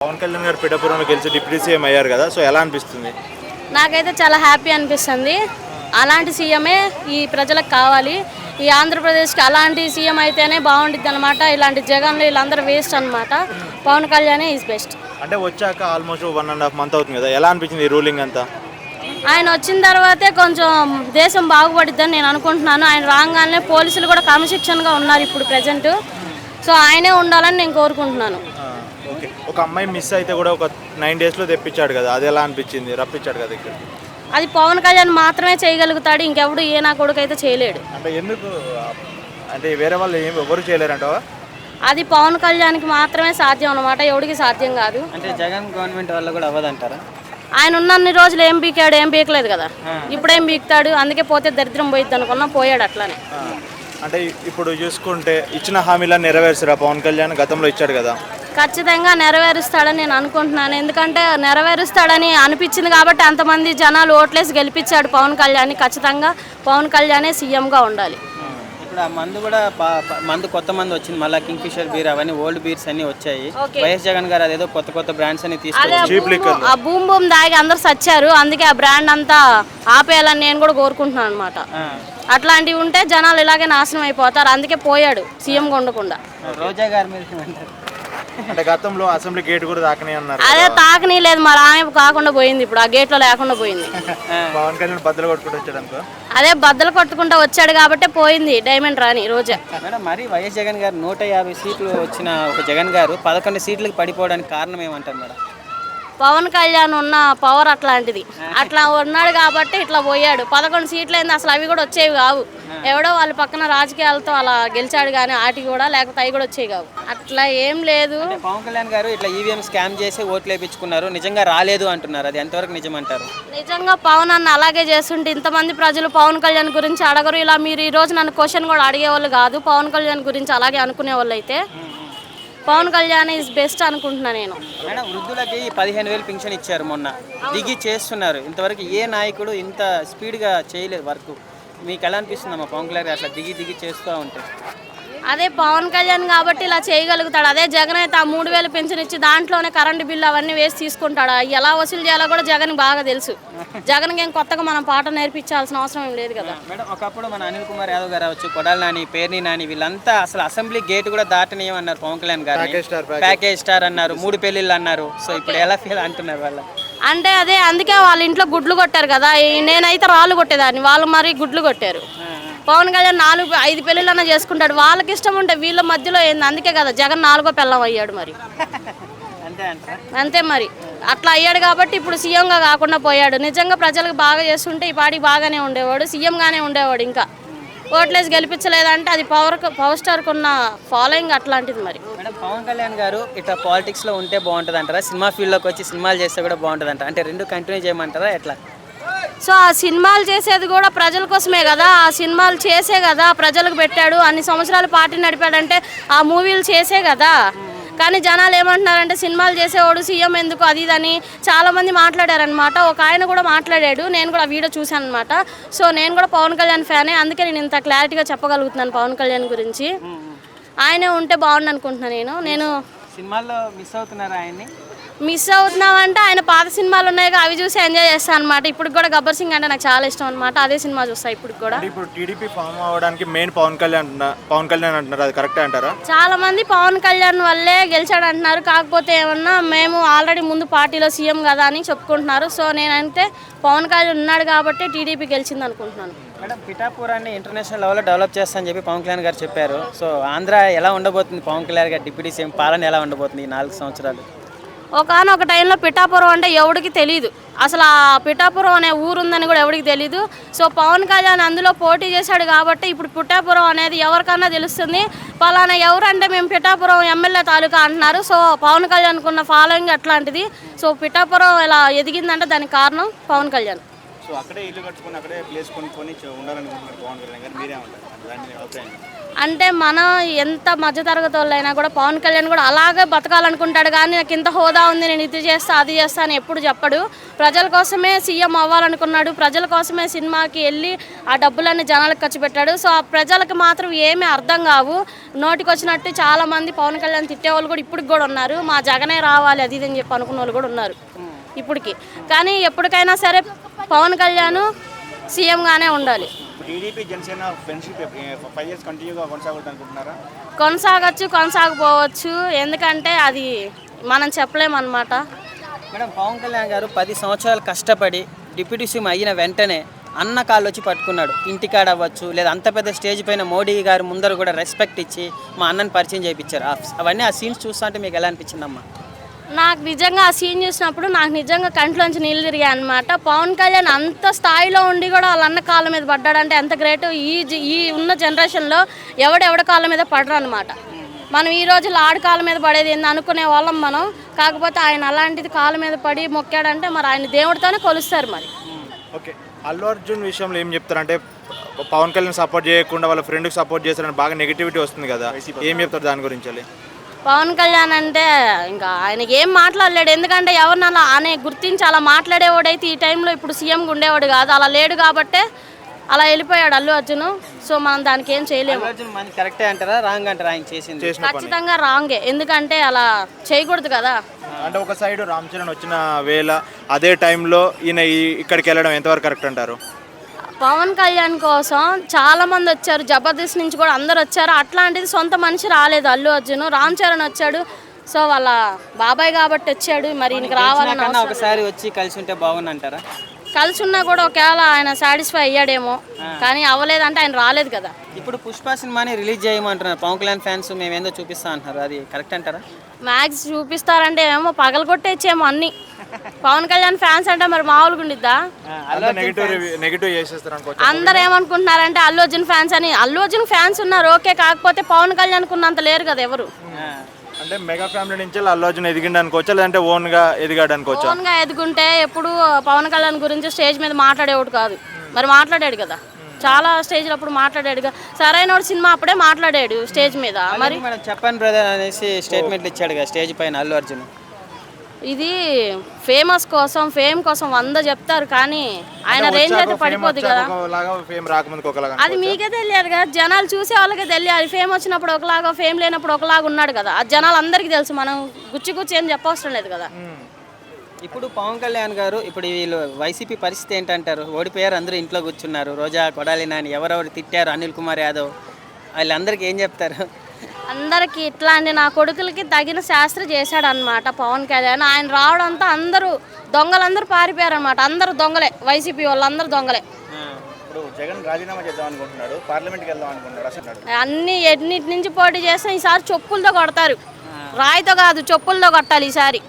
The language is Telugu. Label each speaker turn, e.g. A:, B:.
A: పవన్ కళ్యాణ్ గారు పిఠాపురంలో గెలిచి డిప్యూటీ సీఎం అయ్యారు కదా, సో ఎలా అనిపిస్తుంది?
B: నాకైతే చాలా హ్యాపీ అనిపిస్తుంది. అలాంటి సీఎమే ఈ ప్రజలకు కావాలి. ఈ ఆంధ్రప్రదేశ్కి అలాంటి సీఎం అయితేనే బాగుంటుంది అనమాట. ఇలాంటి జగన్లు వీళ్ళందరూ వేస్ట్ అనమాట. పవన్ కళ్యాణే ఈజ్ బెస్ట్.
A: అంటే వచ్చాక ఆల్మోస్ట్ 1.5 month అవుతుంది కదా, ఎలా అనిపించింది ఈ రూలింగ్ అంతా?
B: ఆయన వచ్చిన తర్వాతే కొంచెం దేశం బాగుపడిద్దని నేను అనుకుంటున్నాను. ఆయన రాగానే పోలీసులు కూడా క్రమశిక్షణగా ఉన్నారు ఇప్పుడు ప్రజెంట్. సో ఆయనే ఉండాలని నేను కోరుకుంటున్నాను.
A: ఓకే, ఒక అమ్మాయి మిస్ అయితే కూడా ఒక 9 daysలో తెప్పించాడు కదా, అది ఎలా అనిపించింది? రప్పించాడు కదా ఇక్కడ.
B: అది పవన్ కళ్యాణ్ మాత్రమే చేయగలుగుతాడు. ఇంకెవడు ఏ నా కొడుకు అయితే చేయలేడు.
A: అంటే ఎందుకు, అంటే వేరే వాళ్ళు ఎవరు చేయలేరంటావా?
B: అది పవన్ కళ్యాణ్కి మాత్రమే సాధ్యం అన్నమాట, ఎవడికి సాధ్యం కాదు.
C: అంటే జగన్ గవర్నమెంట్ వల్ల కూడా అవ్వదంటారా?
B: ఆయన ఉన్నన్ని రోజులు ఏం పీకాడు, ఏం పీకలేదు కదా. ఇప్పుడేం పీకుతాడు? అందుకే పోతే దరిద్రం పోయిద్ది అనుకున్నా, పోయాడు అట్లానే.
A: అంటే ఇప్పుడు చూసుకుంటే ఇచ్చిన హామీలను నెరవేర్చరా పవన్ కళ్యాణ్? గతంలో ఇచ్చాడు కదా.
B: ఖచ్చితంగా నెరవేరుస్తాడని నేను అనుకుంటున్నాను. ఎందుకంటే నెరవేరుస్తాడని అనిపించింది కాబట్టి అంతమంది జనాలు ఓట్లేసి గెలిపించాడు పవన్ కళ్యాణ్. ఖచ్చితంగా పవన్ కళ్యాణే సీఎంగా ఉండాలి.
C: ఇప్పుడు ఆ మందు కూడా మందు కొత్త మందు వచ్చింది, మళ్ళీ కింగ్ ఫిషర్ బీర్ అవన్నీ ఓల్డ్ బీర్స్ అన్ని వచ్చాయి. వైఎస్ జగన్ గారు అదేదో కొత్త బ్రాండ్స్ అని తీసుకొచ్చి
B: ఆ బూమ్ బూమ్ దాగి అందరు సచ్చారు. అందుకే ఆ బ్రాండ్ అంతా ఆపేయాలని నేను కూడా కోరుకుంటున్నాను అనమాట. అట్లాంటివి ఉంటే జనాలు ఇలాగే నాశనం అయిపోతారు. అందుకే పోయాడు సీఎంగా ఉండకుండా.
C: రోజా గారి మీద
A: అంటే గతంలో అసెంబ్లీ గేట్ కూడా తాకని అన్నారు.
B: అదే తాకనీ లేదు, మరి ఆమె కాకుండా పోయింది. ఇప్పుడు ఆ గేట్లో లేకుండా పోయింది.
A: పవన్ కళ్యాణ్ బద్దలు కొట్టుకుంటూ వచ్చాడు అనుకో.
B: అదే బద్దలు కొట్టుకుంటూ వచ్చాడు కాబట్టి పోయింది డైమండ్ రాణి రోజా.
C: మేడం, మరి వైఎస్ జగన్ గారు 150 సీట్లు వచ్చిన ఒక జగన్ గారు 11 సీట్లకు పడిపోవడానికి కారణం ఏమంటారు మేడం?
B: పవన్ కళ్యాణ్ ఉన్న పవర్ అట్లాంటిది. అట్లా ఉన్నాడు కాబట్టి ఇట్లా పోయాడు. 11 సీట్లు అయింది, అసలు అవి కూడా వచ్చేవి కావు. ఎవడో వాళ్ళ పక్కన రాజకీయాలతో అలా గెలిచాడు కానీ వాటికి కూడా, లేకపోతే అవి కూడా వచ్చేవి కావు. అట్లా ఏం లేదు.
C: పవన్ కళ్యాణ్ గారు ఇట్లా ఈవీఎం స్కామ్ చేసి ఓట్లు వేయించుకున్నారు, నిజంగా రాలేదు అంటున్నారు. అది ఎంతవరకు నిజం అంటారు?
B: నిజంగా పవన్ అన్న అలాగే చేస్తుంటే ఇంతమంది ప్రజలు పవన్ కళ్యాణ్ గురించి అడగరు. ఇలా మీరు ఈ రోజు నన్ను క్వశ్చన్ కూడా అడిగేవాళ్ళు కాదు. పవన్ కళ్యాణ్ గురించి అలాగే అనుకునే వాళ్ళు అయితే పవన్ కళ్యాణ్ ఈజ్ బెస్ట్ అనుకుంటున్నా నేను.
C: మేడం, వృద్ధులకి 15,000 పింఛన్ ఇచ్చారు మొన్న, దిగి చేస్తున్నారు. ఇంతవరకు ఏ నాయకుడు ఇంత స్పీడ్గా చేయలేదు వర్క్. మీకు ఎలా అనిపిస్తుందమ్మా పవన్ కళ్యాణ్ అట్లా దిగి చేస్తూ ఉంటే?
B: అదే పవన్ కళ్యాణ్ కాబట్టి ఇలా చేయగలుగుతాడు. అదే జగన్ అయితే ఆ 3,000 పెన్షన్ ఇచ్చి దాంట్లోనే కరెంటు బిల్లు అవన్నీ వేసి తీసుకుంటాడు. ఎలా వసూలు చేయాలో కూడా జగన్ బాగా తెలుసు. జగన్కి ఏం కొత్తగా మనం పాట నేర్పించాల్సిన అవసరం ఏం లేదు కదా.
C: మేడం, ఒకప్పుడు మన అనిల్ కుమార్ యాదవ్ గారు అవచ్చు, కొడాలి నాని, పేర్ని నాని, వీళ్ళంతా అసలు అసెంబ్లీ గేట్ కూడా దాటనీయమన్నారు పవన్ కళ్యాణ్ గారు. ప్యాకేజ్ స్టార్ అన్నారు, 3 పెళ్లిళ్ళు అన్నారు. సో ఇప్పుడు ఎలా ఫీల్ అంటున్నారు వాళ్ళ?
B: అంటే అదే అందుకే వాళ్ళ ఇంట్లో గుడ్లు కొట్టారు కదా. నేనైతే రాళ్ళు కొట్టేదాన్ని, వాళ్ళు మరి గుడ్లు కొట్టారు. పవన్ కళ్యాణ్ 4-5 పెళ్ళిళ్ళన్నా చేసుకుంటాడు. వాళ్ళకి ఇష్టం ఉంటే వీళ్ళ మధ్యలో ఏంది? అందుకే కదా జగన్ 4వ పెళ్ళం అయ్యాడు. మరి అంతే మరి అట్లా అయ్యాడు కాబట్టి ఇప్పుడు సీఎంగా కాకుండా పోయాడు. నిజంగా ప్రజలకు బాగా చేస్తుంటే ఈ పార్టీ బాగానే ఉండేవాడు, సీఎంగానే ఉండేవాడు. ఇంకా ఓట్లేసి గెలిపించలేదంటే అది పవర్ స్టార్కి ఉన్న ఫాలోయింగ్ అట్లాంటిది. మరి
C: మేడం, పవన్ కళ్యాణ్ గారు ఇట్లా పాలిటిక్స్లో ఉంటే బాగుంటుంది అంటారా? సినిమా ఫీల్డ్లోకి వచ్చి సినిమాలు చేస్తే కూడా బాగుంటుంది అంటారా? అంటే 2 కంటిన్యూ చేయమంటారా ఎట్లా?
B: సో ఆ సినిమాలు చేసేది కూడా ప్రజల కోసమే కదా. ఆ సినిమాలు చేసే కదా ప్రజలకు పెట్టాడు. అన్ని సంవత్సరాలు పార్టీ నడిపాడంటే ఆ మూవీలు చేసే కదా. కానీ జనాలు ఏమంటున్నారంటే సినిమాలు చేసేవాడు సీఎం ఎందుకు అది ఇదని చాలామంది మాట్లాడారనమాట. ఒక ఆయన కూడా మాట్లాడాడు, నేను కూడా వీడియో చూశాను అనమాట. సో నేను కూడా పవన్ కళ్యాణ్ ఫ్యానే, అందుకే నేను ఇంత క్లారిటీగా చెప్పగలుగుతున్నాను పవన్ కళ్యాణ్ గురించి. ఆయనే ఉంటే బాగుండు అనుకుంటున్నాను నేను.
C: సినిమాల్లో మిస్ అవుతున్నారా ఆయన్ని?
B: మిస్ అవుతున్నామంటే ఆయన పాత సినిమాలు ఉన్నాయి, అవి చూసి ఎంజాయ్ చేస్తాను అనమాట. ఇప్పుడు కూడా గబ్బర్ సింగ్ అంటే నాకు చాలా ఇష్టం అనమాట. అదే సినిమా చూస్తాను ఇప్పుడు కూడా.
A: ఇప్పుడు టీడీపీ ఫామ్ అవ్వడానికి మెయిన్ పవన్ కళ్యాణ్ అంటున్నారు, అది కరెక్టే అంటారా?
B: చాలా మంది పవన్ కళ్యాణ్ వల్లే గెలిచాడు అంటున్నారు. కాకపోతే ఏమన్నా మేము ఆల్రెడీ ముందు పార్టీలో సీఎం కదా అని చెప్పుకుంటున్నారు. సో నేనంటే పవన్ కళ్యాణ్ ఉన్నాడు కాబట్టి టీడీపీ గెలిచింది అనుకుంటున్నాను.
C: మేడం, పిఠాపురాన్ని ఇంటర్నేషనల్ లెవెల్లో డెవలప్ చేస్తానని చెప్పి పవన్ కళ్యాణ్ గారు చెప్పారు. సో ఆంధ్ర ఎలా ఉండబోతుంది? పవన్ కళ్యాణ్ గారు డిప్యూటీ సీఎం పాలన ఎలా ఉండబోతుంది ఈ 4 సంవత్సరాలు?
B: ఒకనొక టైంలో పిఠాపురం అంటే ఎవరికి తెలీదు. అసలు ఆ పిఠాపురం అనే ఊరు ఉందని కూడా ఎవరికి తెలీదు. సో పవన్ కళ్యాణ్ అందులో పోటీ చేశాడు కాబట్టి ఇప్పుడు పిఠాపురం అనేది ఎవరికన్నా తెలుస్తుంది. పలానా ఎవరంటే మేము పిఠాపురం ఎమ్మెల్యే తాలూకా అంటున్నారు. సో పవన్ కళ్యాణ్కి ఉన్న ఫాలోయింగ్ అట్లాంటిది. సో పిఠాపురం ఇలా ఎదిగిందంటే దానికి కారణం పవన్ కళ్యాణ్.
D: సో అక్కడే ఇల్లు కట్టుకొని అక్కడే ప్లేస్ కొనుక్కొని ఉండాలనుకుంటున్నారు పవన్ కళ్యాణ్ గారు, మీరేమంటారు దాని అభిప్రాయం?
B: అంటే మనం ఎంత మధ్యతరగతి వాళ్ళైనా కూడా పవన్ కళ్యాణ్ కూడా అలాగే బతకాలనుకుంటాడు, కానీ నాకు ఇంత హోదా ఉంది, నేను ఇది చేస్తా అది చేస్తా అని ఎప్పుడు చెప్పడు. ప్రజల కోసమే సీఎం అవ్వాలనుకున్నాడు, ప్రజల కోసమే సినిమాకి వెళ్ళి ఆ డబ్బులన్నీ జనాలకు ఖర్చు పెట్టాడు. సో ఆ ప్రజలకు మాత్రం ఏమీ అర్థం కావు. నోటికి వచ్చినట్టు చాలామంది పవన్ కళ్యాణ్ తిట్టేవాళ్ళు కూడా ఇప్పటికి కూడా ఉన్నారు. మా జగనే రావాలి అది ఇది అని చెప్పి అనుకున్న వాళ్ళు కూడా ఉన్నారు ఇప్పటికి. కానీ ఎప్పటికైనా సరే పవన్ కళ్యాణ్ సీఎంగానే ఉండాలి.
D: టీడీపీ జనసేన ఫ్రెండ్షిప్ 5 years కంటిన్యూగా కొనసాగుతుంది అనుకుంటున్నారా?
B: కొనసాగకపోవచ్చు, ఎందుకంటే అది మనం చెప్పలేమన్నమాట.
C: మేడం, పవన్ కళ్యాణ్ గారు 10 సంవత్సరాలు కష్టపడి డిప్యూటీ సీఎం అయిన వెంటనే అన్న కాళ్ళు వచ్చి పట్టుకున్నాడు. ఇంటికాడ అవ్వచ్చు, లేదా అంత పెద్ద స్టేజ్ పైన మోడీ గారు ముందర కూడా రెస్పెక్ట్ ఇచ్చి మా అన్నని పరిచయం చేయించారు. అవన్నీ ఆ సీన్స్ చూస్తుంటే మీకు ఎలా అనిపించిందమ్మా?
B: నాకు నిజంగా ఆ సీన్ చూసినప్పుడు నాకు నిజంగా కంట్లోంచి నీళ్ళు తిరిగాయి అనమాట. పవన్ కళ్యాణ్ అంత స్థాయిలో ఉండి కూడా వాళ్ళ అన్న కాళ్ళ మీద పడ్డాడంటే ఎంత గ్రేట్. ఈ ఉన్న జనరేషన్లో ఎవడెవడ కాళ్ళ మీద పడరు అనమాట. మనం ఈ రోజుల్లో ఆడి కాళ్ళ మీద పడేది ఏంది అనుకునే వాళ్ళం మనం. కాకపోతే ఆయన అలాంటిది కాళ్ళ మీద పడి మొక్కాడంటే మరి ఆయన దేవుడితోనే కొలుస్తారు మరి.
A: ఓకే, అల్లు అర్జున్ విషయంలో ఏం చెప్తారంటే పవన్ కళ్యాణ్ సపోర్ట్ చేయకుండా వాళ్ళ ఫ్రెండ్కి సపోర్ట్ చేస్తారని బాగా నెగిటివిటీ వస్తుంది కదా, ఏం చెప్తారు దాని గురించి?
B: పవన్ కళ్యాణ్ అంటే ఇంకా ఆయనకి ఏం మాట్లాడలేడు, ఎందుకంటే ఎవరిని అలా అనే గుర్తించి అలా మాట్లాడేవాడైతే ఈ టైంలో ఇప్పుడు సీఎంగా ఉండేవాడు కాదు. అలా లేడు కాబట్టే అలా వెళ్ళిపోయాడు అల్లు అర్జున్. సో మనం దానికి ఏం చేయలేము.
C: కరెక్టే అంటారా, రాంగ్ అంటారా ఆయన చేసింది?
B: ఖచ్చితంగా రాంగే, ఎందుకంటే అలా చేయకూడదు కదా.
A: అంటే ఒక సైడ్ రామ్ చరణ్ వచ్చిన వేళ అదే టైంలో ఈయన ఇక్కడికి వెళ్ళడం ఎంతవరకు కరెక్ట్ అంటారు?
B: పవన్ కళ్యాణ్ కోసం చాలా మంది వచ్చారు, జబర్దస్త్ నుంచి కూడా అందరు వచ్చారు. అట్లాంటిది సొంత మనిషి రాలేదు అల్లు అర్జున్, రామ్ చరణ్ వచ్చాడు. సో వాళ్ళ బాబాయ్ కాబట్టి వచ్చాడు, మరి ఈయనకి రావాలని
C: ఒకసారి వచ్చి కలిసి ఉంటే బాగుందంటారా?
B: కలిసి ఉన్నా కూడా ఒకవేళ ఆయన సాటిస్ఫై అయ్యాడేమో, కానీ అవ్వలేదంటే ఆయన రాలేదు కదా.
C: ఇప్పుడు పుష్ప సినిమాని రిలీజ్ చేయమంటున్నారు పవన్ కళ్యాణ్ ఫ్యాన్స్, మేమేందో చూపిస్తా అంటున్నారు, అది కరెక్ట్ అంటారా?
B: మ్యాక్స్ చూపిస్తారంటే ఏమో పగలగొట్టేచ్చేమో అన్ని. పవన్ కళ్యాణ్ ఫ్యాన్స్ అంటే మరి మామూలుగా ఉండిద్దా? అందరు ఏమనుకుంటున్నారంటే అల్లు అర్జున్ ఫ్యాన్స్ అని. అల్లు అర్జున్ ఫ్యాన్స్ ఉన్నారు ఓకే, కాకపోతే పవన్ కళ్యాణ్ ఉన్నంత లేరు కదా ఎవరు.
A: అంటే మెగా ఫ్యామిలీ నుంచి అల్లు అర్జున్ ఎదిగిండు అనుకోవచ్చు, లేదంటే ఓన్ గా ఎదిగాడు అనుకోవచ్చు.
B: ఓన్ గా ఎదుగుంటే ఎప్పుడు పవన్ కళ్యాణ్ గురించి స్టేజ్ మీద మాట్లాడేవాడు కాదు, మరి మాట్లాడాడు కదా చాలా స్టేజ్ అప్పుడు మాట్లాడాడు. సరైన సినిమా అప్పుడే మాట్లాడాడు స్టేజ్ మీద. మరి
C: చెప్పండి బ్రదర్ అనేసి స్టేట్మెంట్లు ఇచ్చాడు కదా స్టేజ్ పైన అల్లు అర్జున్.
B: ఇది ఫేమస్ కోసం, ఫేమ్ కోసం 100 చెప్తారు, కానీ ఆయన రేంజ్ అయితే పడిపోద్ది కదా. అది మీకే తెలియదు కదా, జనాలు చూసే వాళ్ళకే తెలియాలి. ఫేమ్ వచ్చినప్పుడు ఒకలాగా, ఫేమ్ లేనప్పుడు ఒకలాగా ఉన్నాడు కదా, అది జనాలు అందరికీ తెలుసు. మనం గుచ్చి ఏం చెప్పవసరం లేదు కదా.
C: ఇప్పుడు పవన్ కళ్యాణ్ గారు, ఇప్పుడు వీళ్ళు వైసీపీ పరిస్థితి ఏంటంటారు? ఓడిపోయారు, అందరూ ఇంట్లో కూర్చున్నారు. రోజా, కొడాలి నాని, ఎవరెవరు తిట్టారు, అనిల్ కుమార్ యాదవ్, వీళ్ళందరికీ ఏం చెప్తారు?
B: అందరికి ఇట్లాంటి నా కొడుకులకి తగిన శాస్త్రి చేశాడు అనమాట పవన్ కళ్యాణ్. ఆయన రావడంతో అందరూ దొంగలందరూ పారిపోయారు అనమాట. అందరూ దొంగలే, వైసీపీ వాళ్ళందరూ దొంగలే.
D: జగన్ రాజీనామా చేద్దాం అనుకుంటున్నాడు, పార్లమెంట్కి వెళ్దాం అనుకుంటున్నాడు అసలు.
B: అన్ని ఎన్నిటి నుంచి పోటీ చేస్తే ఈసారి చెప్పులతో కొడతారు, రాయితో కాదు చెప్పులతో కొట్టాలి ఈసారి.